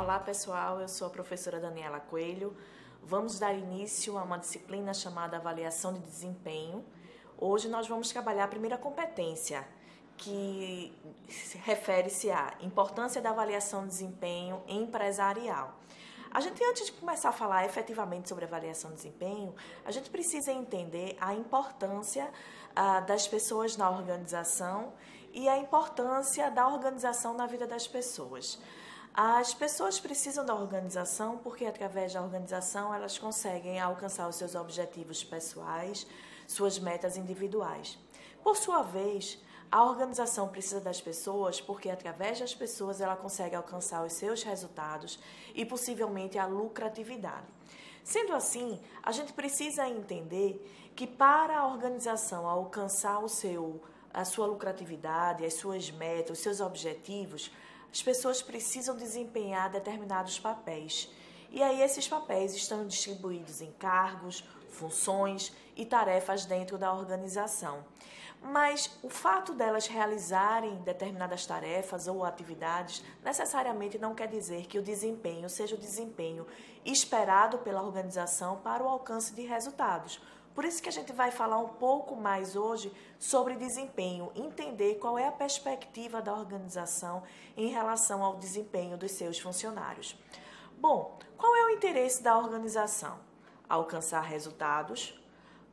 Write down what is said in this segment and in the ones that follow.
Olá pessoal, eu sou a professora Daniela Coelho. Vamos dar início a uma disciplina chamada Avaliação de Desempenho. Hoje nós vamos trabalhar a primeira competência, que refere-se à importância da avaliação de desempenho empresarial. Antes de começar a falar efetivamente sobre avaliação de desempenho, a gente precisa entender a importância das pessoas na organização e a importância da organização na vida das pessoas. As pessoas precisam da organização porque, através da organização, elas conseguem alcançar os seus objetivos pessoais, suas metas individuais. Por sua vez, a organização precisa das pessoas porque, através das pessoas, ela consegue alcançar os seus resultados e, possivelmente, a lucratividade. Sendo assim, a gente precisa entender que, para a organização alcançar a sua lucratividade, as suas metas, os seus objetivos, as pessoas precisam desempenhar determinados papéis. E aí esses papéis estão distribuídos em cargos, funções e tarefas dentro da organização. Mas o fato delas realizarem determinadas tarefas ou atividades necessariamente não quer dizer que o desempenho seja o desempenho esperado pela organização para o alcance de resultados. Por isso que a gente vai falar um pouco mais hoje sobre desempenho, entender qual é a perspectiva da organização em relação ao desempenho dos seus funcionários. Bom, qual é o interesse da organização? Alcançar resultados.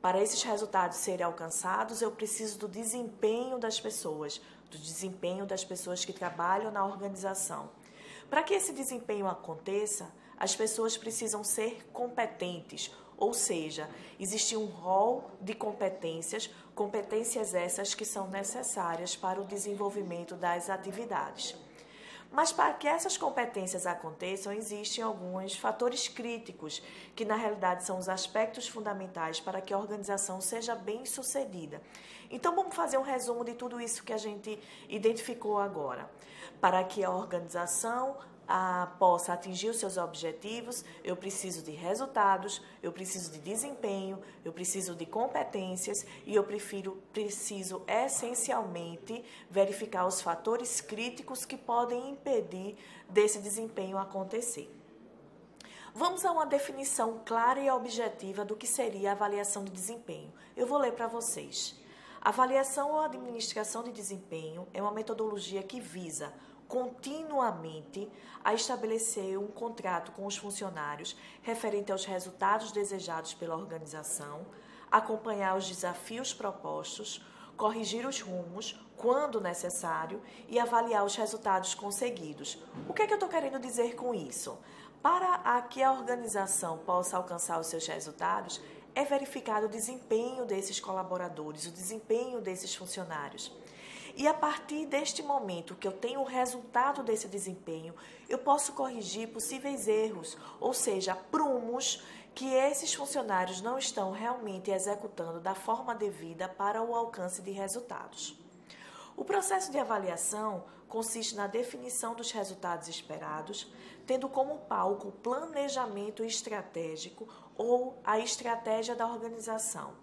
Para esses resultados serem alcançados, eu preciso do desempenho das pessoas, que trabalham na organização. Para que esse desempenho aconteça, as pessoas precisam ser competentes, ou seja, existe um rol de competências essas que são necessárias para o desenvolvimento das atividades. Mas para que essas competências aconteçam, existem alguns fatores críticos, que na realidade são os aspectos fundamentais para que a organização seja bem-sucedida. Então vamos fazer um resumo de tudo isso que a gente identificou agora. Para que a organização possa atingir os seus objetivos, eu preciso de resultados, eu preciso de desempenho, eu preciso de competências e eu preciso essencialmente verificar os fatores críticos que podem impedir desse desempenho acontecer. Vamos a uma definição clara e objetiva do que seria a avaliação de desempenho. Eu vou ler para vocês. Avaliação ou administração de desempenho é uma metodologia que visa continuamente a estabelecer um contrato com os funcionários referente aos resultados desejados pela organização, acompanhar os desafios propostos, corrigir os rumos quando necessário e avaliar os resultados conseguidos. O que é que eu estou querendo dizer com isso? Para que a organização possa alcançar os seus resultados, é verificado o desempenho desses colaboradores, o desempenho desses funcionários. E a partir deste momento que eu tenho o resultado desse desempenho, eu posso corrigir possíveis erros, ou seja, prumos que esses funcionários não estão realmente executando da forma devida para o alcance de resultados. O processo de avaliação consiste na definição dos resultados esperados, tendo como palco o planejamento estratégico ou a estratégia da organização.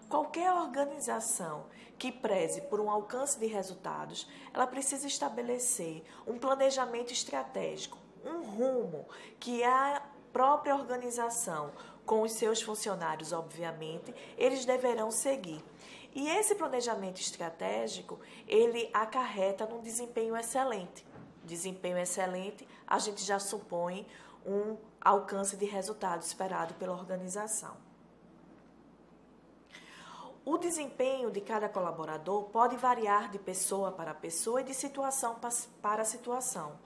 Qualquer organização que preze por um alcance de resultados, ela precisa estabelecer um planejamento estratégico, um rumo que a própria organização, com os seus funcionários, obviamente, eles deverão seguir. E esse planejamento estratégico, ele acarreta num desempenho excelente. Desempenho excelente, a gente já supõe um alcance de resultado esperado pela organização. O desempenho de cada colaborador pode variar de pessoa para pessoa e de situação para situação,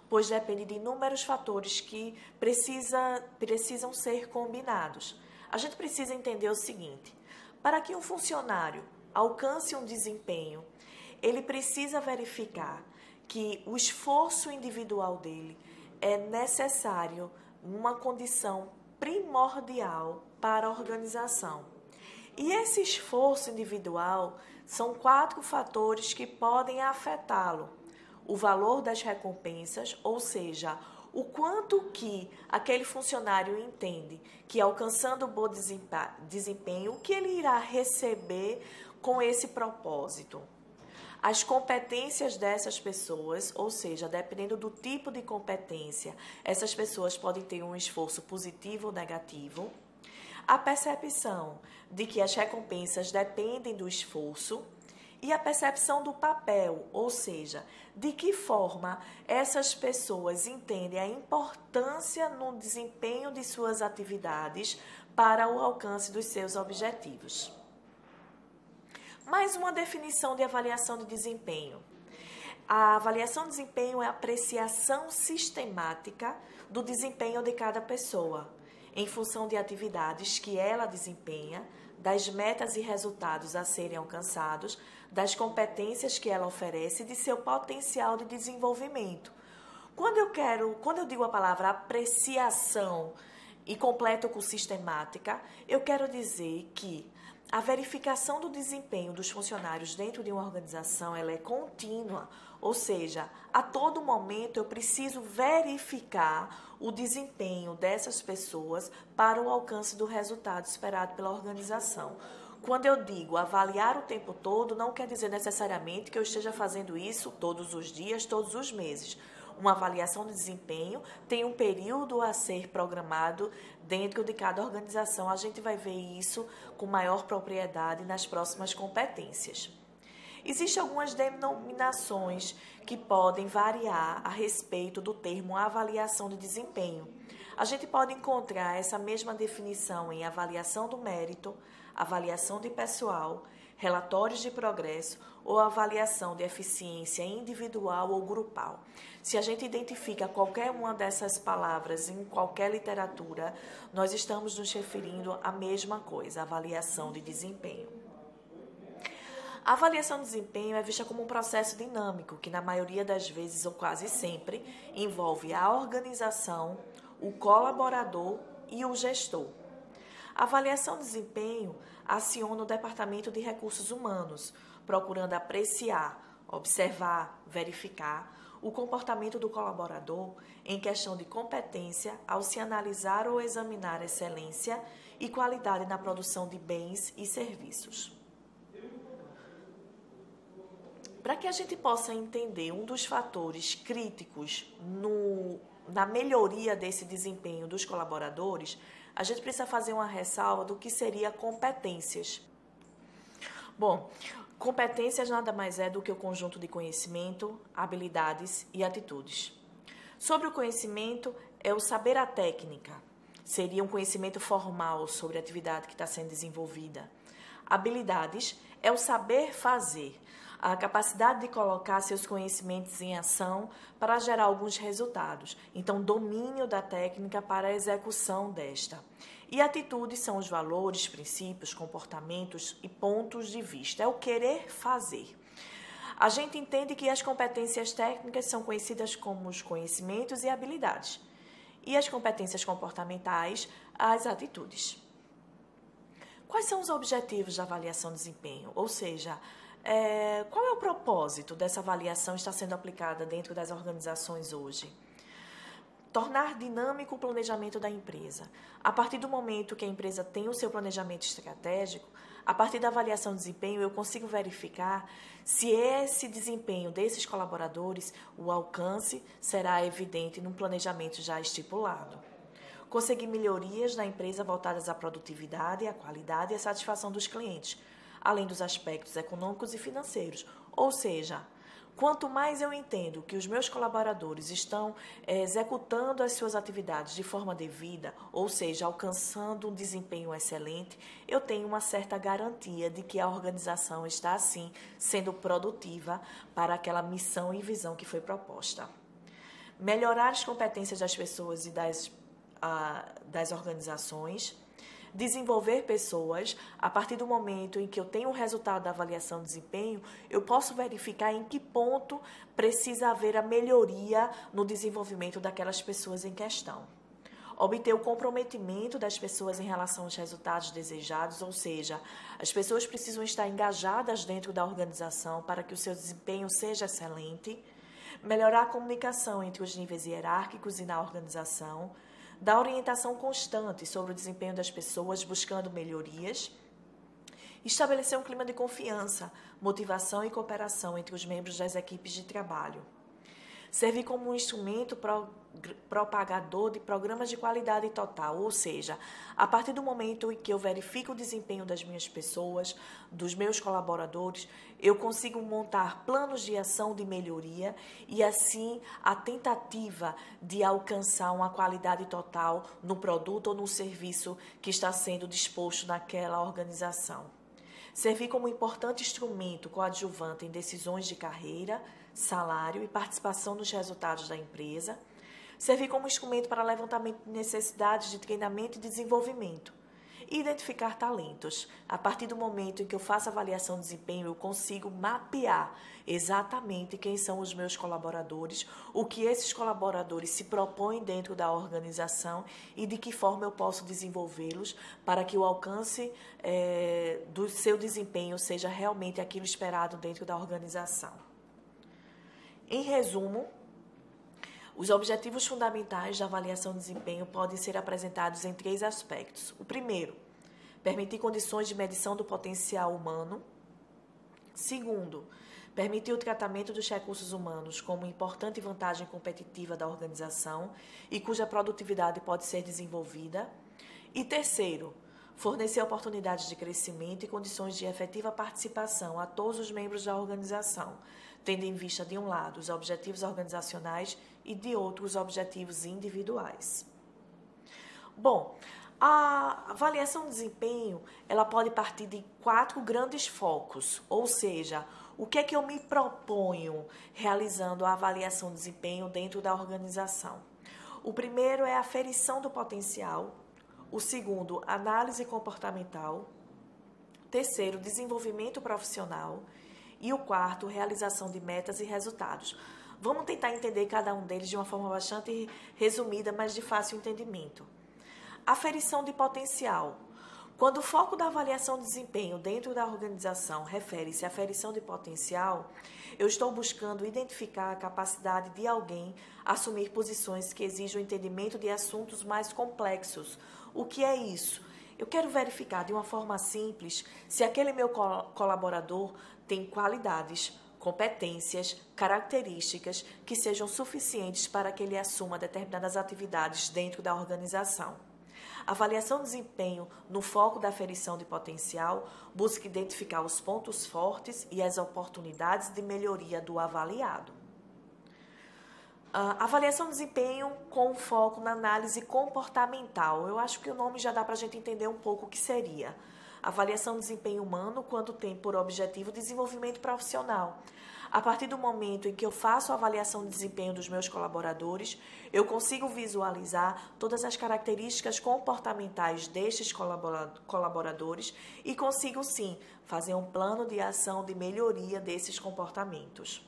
pois depende de inúmeros fatores que precisam ser combinados. A gente precisa entender o seguinte: para que um funcionário alcance um desempenho, ele precisa verificar que o esforço individual dele é necessário, uma condição primordial para a organização. E esse esforço individual são 4 fatores que podem afetá-lo. O valor das recompensas, ou seja, o quanto que aquele funcionário entende que alcançando um bom desempenho, o que ele irá receber com esse propósito. as competências dessas pessoas, ou seja, dependendo do tipo de competência, essas pessoas podem ter um esforço positivo ou negativo. A percepção de que as recompensas dependem do esforço e a percepção do papel, ou seja, de que forma essas pessoas entendem a importância no desempenho de suas atividades para o alcance dos seus objetivos. Mais uma definição de avaliação de desempenho. A avaliação de desempenho é a apreciação sistemática do desempenho de cada pessoa, em função de atividades que ela desempenha, das metas e resultados a serem alcançados, das competências que ela oferece e de seu potencial de desenvolvimento. Quando eu digo a palavra apreciação e completo com sistemática, eu quero dizer que a verificação do desempenho dos funcionários dentro de uma organização ela é contínua, ou seja, a todo momento eu preciso verificar o desempenho dessas pessoas para o alcance do resultado esperado pela organização. Quando eu digo avaliar o tempo todo, não quer dizer necessariamente que eu esteja fazendo isso todos os dias, todos os meses. Uma avaliação de desempenho tem um período a ser programado dentro de cada organização. A gente vai ver isso com maior propriedade nas próximas competências. Existem algumas denominações que podem variar a respeito do termo avaliação de desempenho. A gente pode encontrar essa mesma definição em avaliação do mérito, avaliação de pessoal, relatórios de progresso ou avaliação de eficiência individual ou grupal. Se a gente identifica qualquer uma dessas palavras em qualquer literatura, nós estamos nos referindo à mesma coisa, avaliação de desempenho. A avaliação de desempenho é vista como um processo dinâmico, que na maioria das vezes ou quase sempre envolve a organização, o colaborador e o gestor. A avaliação de desempenho aciona o Departamento de Recursos Humanos, procurando apreciar, observar, verificar o comportamento do colaborador em questão de competência ao se analisar ou examinar excelência e qualidade na produção de bens e serviços. Para que a gente possa entender um dos fatores críticos na melhoria desse desempenho dos colaboradores, a gente precisa fazer uma ressalva do que seria competências. Bom, competências nada mais é do que o conjunto de conhecimento, habilidades e atitudes. Sobre o conhecimento, é o saber a técnica. Seria um conhecimento formal sobre a atividade que está sendo desenvolvida. Habilidades é o saber fazer, a capacidade de colocar seus conhecimentos em ação para gerar alguns resultados. Então, domínio da técnica para a execução desta. E atitudes são os valores, princípios, comportamentos e pontos de vista. É o querer fazer. A gente entende que as competências técnicas são conhecidas como os conhecimentos e habilidades. E as competências comportamentais, as atitudes. Quais são os objetivos da avaliação de desempenho? Ou seja, qual é o propósito dessa avaliação que está sendo aplicada dentro das organizações hoje? Tornar dinâmico o planejamento da empresa. A partir do momento que a empresa tem o seu planejamento estratégico, a partir da avaliação de desempenho, eu consigo verificar se esse desempenho desses colaboradores, o alcance será evidente num planejamento já estipulado. Conseguir melhorias na empresa voltadas à produtividade, à qualidade e à satisfação dos clientes, além dos aspectos econômicos e financeiros. Ou seja, quanto mais eu entendo que os meus colaboradores estão executando as suas atividades de forma devida, ou seja, alcançando um desempenho excelente, eu tenho uma certa garantia de que a organização está, assim, sendo produtiva para aquela missão e visão que foi proposta. Melhorar as competências das pessoas e das organizações. Desenvolver pessoas, a partir do momento em que eu tenho o resultado da avaliação de desempenho, eu posso verificar em que ponto precisa haver a melhoria no desenvolvimento daquelas pessoas em questão. Obter o comprometimento das pessoas em relação aos resultados desejados, ou seja, as pessoas precisam estar engajadas dentro da organização para que o seu desempenho seja excelente. Melhorar a comunicação entre os níveis hierárquicos e na organização. Dar orientação constante sobre o desempenho das pessoas, buscando melhorias. Estabelecer um clima de confiança, motivação e cooperação entre os membros das equipes de trabalho. Servir como um instrumento propagador de programas de qualidade total, ou seja, a partir do momento em que eu verifico o desempenho das minhas pessoas, dos meus colaboradores, eu consigo montar planos de ação de melhoria e, assim, a tentativa de alcançar uma qualidade total no produto ou no serviço que está sendo disposto naquela organização. Servir como um importante instrumento coadjuvante em decisões de carreira, salário e participação nos resultados da empresa. Servir como instrumento para levantamento de necessidades de treinamento e desenvolvimento. E identificar talentos. A partir do momento em que eu faço avaliação de desempenho, eu consigo mapear exatamente quem são os meus colaboradores, o que esses colaboradores se propõem dentro da organização e de que forma eu posso desenvolvê-los para que o alcance do seu desempenho seja realmente aquilo esperado dentro da organização. Em resumo, os objetivos fundamentais da avaliação de desempenho podem ser apresentados em 3 aspectos. O primeiro, permitir condições de medição do potencial humano. Segundo, permitir o tratamento dos recursos humanos como importante vantagem competitiva da organização e cuja produtividade pode ser desenvolvida. E terceiro, fornecer oportunidades de crescimento e condições de efetiva participação a todos os membros da organização, tendo em vista, de um lado, os objetivos organizacionais e, de outro, os objetivos individuais. Bom, a avaliação de desempenho, ela pode partir de 4 grandes focos, ou seja, o que é que eu me proponho realizando a avaliação de desempenho dentro da organização. O primeiro é a aferição do potencial, o segundo, análise comportamental, terceiro, desenvolvimento profissional e o quarto, realização de metas e resultados. Vamos tentar entender cada um deles de uma forma bastante resumida, mas de fácil entendimento. Aferição de potencial. Quando o foco da avaliação de desempenho dentro da organização refere-se à aferição de potencial, eu estou buscando identificar a capacidade de alguém assumir posições que exijam o entendimento de assuntos mais complexos. O que é isso? Eu quero verificar de uma forma simples se aquele meu colaborador tem qualidades, competências, características que sejam suficientes para que ele assuma determinadas atividades dentro da organização. A avaliação de desempenho no foco da aferição de potencial busca identificar os pontos fortes e as oportunidades de melhoria do avaliado. Avaliação de desempenho com foco na análise comportamental. Eu acho que o nome já dá para a gente entender um pouco o que seria. Avaliação de desempenho humano quando tem por objetivo o desenvolvimento profissional. A partir do momento em que eu faço a avaliação de desempenho dos meus colaboradores, eu consigo visualizar todas as características comportamentais destes colaboradores e consigo, sim, fazer um plano de ação de melhoria desses comportamentos.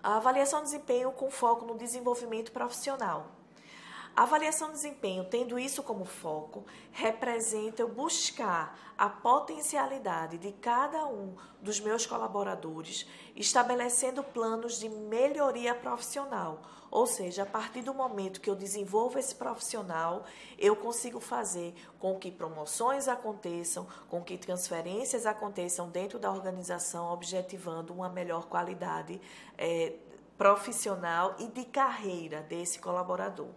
A avaliação de desempenho com foco no desenvolvimento profissional. A avaliação de desempenho, tendo isso como foco, representa eu buscar a potencialidade de cada um dos meus colaboradores, estabelecendo planos de melhoria profissional. Ou seja, a partir do momento que eu desenvolvo esse profissional, eu consigo fazer com que promoções aconteçam, com que transferências aconteçam dentro da organização, objetivando uma melhor qualidade profissional e de carreira desse colaborador.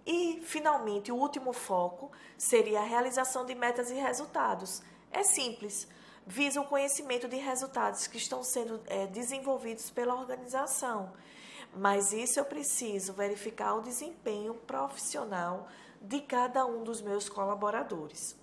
E, finalmente, o último foco seria a realização de metas e resultados. É simples, visa o conhecimento de resultados que estão sendo desenvolvidos pela organização. Mas isso eu preciso verificar o desempenho profissional de cada um dos meus colaboradores.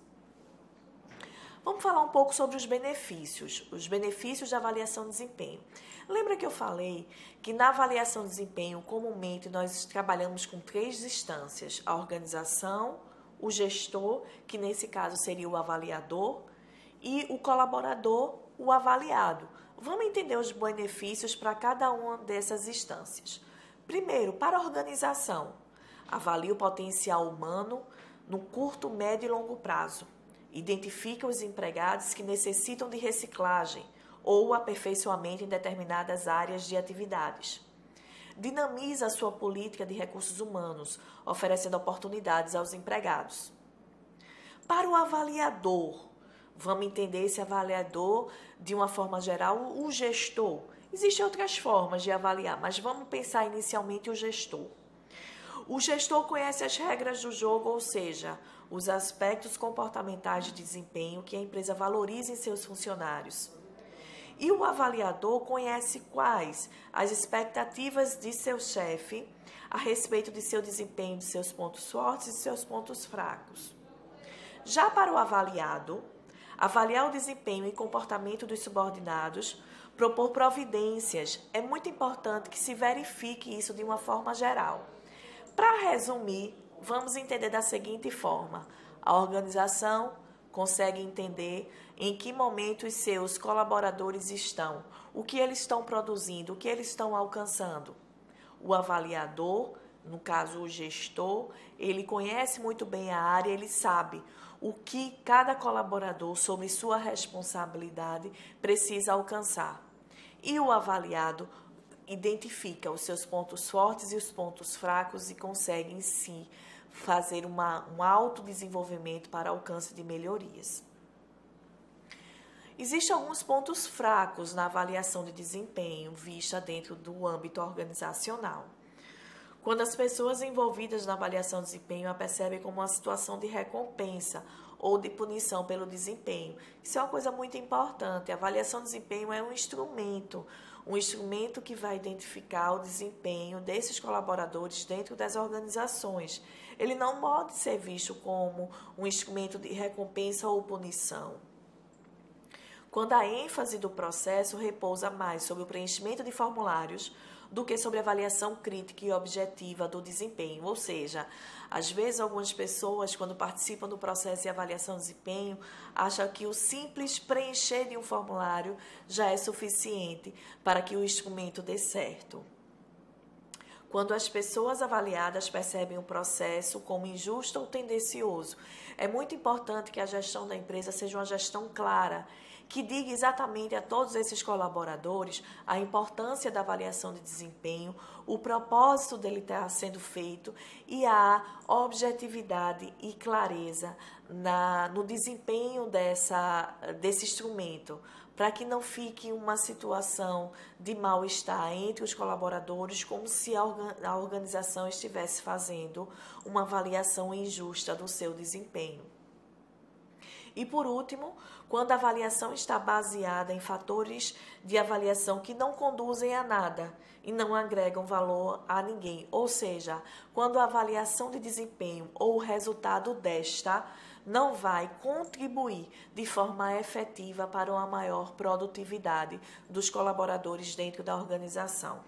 Vamos falar um pouco sobre os benefícios da avaliação de desempenho. Lembra que eu falei que na avaliação de desempenho, comumente, nós trabalhamos com 3 instâncias: a organização, o gestor, que nesse caso seria o avaliador, e o colaborador, o avaliado. Vamos entender os benefícios para cada uma dessas instâncias. Primeiro, para a organização, avalia o potencial humano no curto, médio e longo prazo. Identifica os empregados que necessitam de reciclagem ou aperfeiçoamento em determinadas áreas de atividades. Dinamiza a sua política de recursos humanos, oferecendo oportunidades aos empregados. Para o avaliador, vamos entender esse avaliador de uma forma geral, o gestor. Existem outras formas de avaliar, mas vamos pensar inicialmente o gestor. O gestor conhece as regras do jogo, ou seja, os aspectos comportamentais de desempenho que a empresa valoriza em seus funcionários. E o avaliador conhece quais as expectativas de seu chefe a respeito de seu desempenho, de seus pontos fortes e seus pontos fracos. Já para o avaliado, avaliar o desempenho e comportamento dos subordinados, propor providências. É muito importante que se verifique isso de uma forma geral. Para resumir, vamos entender da seguinte forma: a organização consegue entender em que momento os seus colaboradores estão, o que eles estão produzindo, o que eles estão alcançando. O avaliador, no caso o gestor, ele conhece muito bem a área, ele sabe o que cada colaborador, sobre sua responsabilidade, precisa alcançar. E o avaliado identifica os seus pontos fortes e os pontos fracos e consegue em si fazer um autodesenvolvimento para alcance de melhorias. Existem alguns pontos fracos na avaliação de desempenho vista dentro do âmbito organizacional. Quando as pessoas envolvidas na avaliação de desempenho a percebem como uma situação de recompensa ou de punição pelo desempenho. Isso é uma coisa muito importante. A avaliação de desempenho é um instrumento que vai identificar o desempenho desses colaboradores dentro das organizações. Ele não pode ser visto como um instrumento de recompensa ou punição. Quando a ênfase do processo repousa mais sobre o preenchimento de formulários do que sobre a avaliação crítica e objetiva do desempenho. Ou seja, às vezes algumas pessoas, quando participam do processo de avaliação de desempenho, acham que o simples preencher de um formulário já é suficiente para que o instrumento dê certo. Quando as pessoas avaliadas percebem o processo como injusto ou tendencioso, é muito importante que a gestão da empresa seja uma gestão clara, que diga exatamente a todos esses colaboradores a importância da avaliação de desempenho, o propósito dele estar sendo feito e a objetividade e clareza no desempenho desse instrumento, para que não fique uma situação de mal-estar entre os colaboradores, como se a organização estivesse fazendo uma avaliação injusta do seu desempenho. E, por último, quando a avaliação está baseada em fatores de avaliação que não conduzem a nada e não agregam valor a ninguém, ou seja, quando a avaliação de desempenho ou o resultado desta não vai contribuir de forma efetiva para uma maior produtividade dos colaboradores dentro da organização.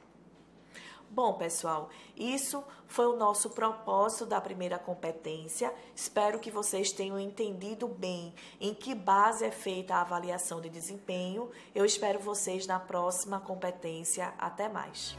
Bom, pessoal, isso foi o nosso propósito da primeira competência. Espero que vocês tenham entendido bem em que base é feita a avaliação de desempenho. Eu espero vocês na próxima competência. Até mais.